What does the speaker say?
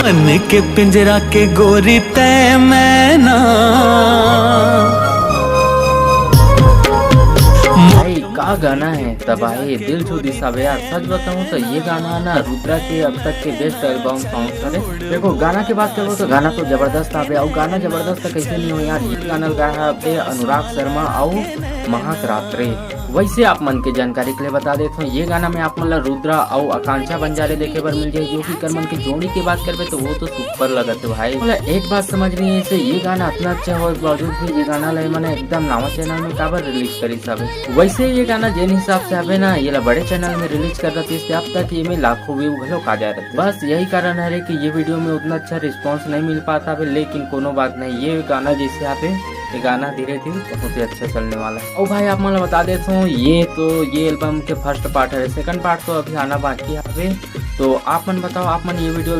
मन के पिंजरा के गोरी तय मैना। भाई का गाना है तबाही दिल छू दिशा बे यार। सच बताऊं तो ये गाना ना रुद्रा के अब तक के बेस्ट एल्बम सॉन्ग है। देखो गाना की बात करो तो गाना तो जबरदस्त था बे। और गाना जबरदस्त कैसे नहीं हो यार। ये गाना गाया पे अनुराग शर्मा और महक रात्रे। वैसे आप मन के जानकारी के लिए बता देता हूँ ये गाना में आप मतलब रुद्रा और आकांक्षा बंजारे देखे पर मिल जाए, जो कि करमन की जोड़ी की बात करबे तो वो तो सुपर लगत है भाई। मतलब एक बात समझ नहीं है इसे, ये गाना इतना अच्छा हो बावजूद भी ये गाना लाई मैंने एकदम नावा चैनल में काबर रिलीज करी सब। वैसे ये गाना जिन हिसाब से आवे ना ये बड़े चैनल में रिलीज कर रहे थे अब तक ये में लाखों व्यू घलो आ जा रहे। बस यही कारण है कि ये वीडियो में उतना अच्छा रिस्पॉन्स नहीं मिल पाता है, लेकिन कोनो बात नहीं। ये गाना जैसे आवे ये गाना धीरे धीरे बहुत ही अच्छा चलने वाला है। और भाई आप मतलब बता देता हूँ ये एल्बम के फर्स्ट पार्ट है, सेकंड पार्ट तो अभी आना बाकी है। तो आप मन बताओ आप मन ये वीडियो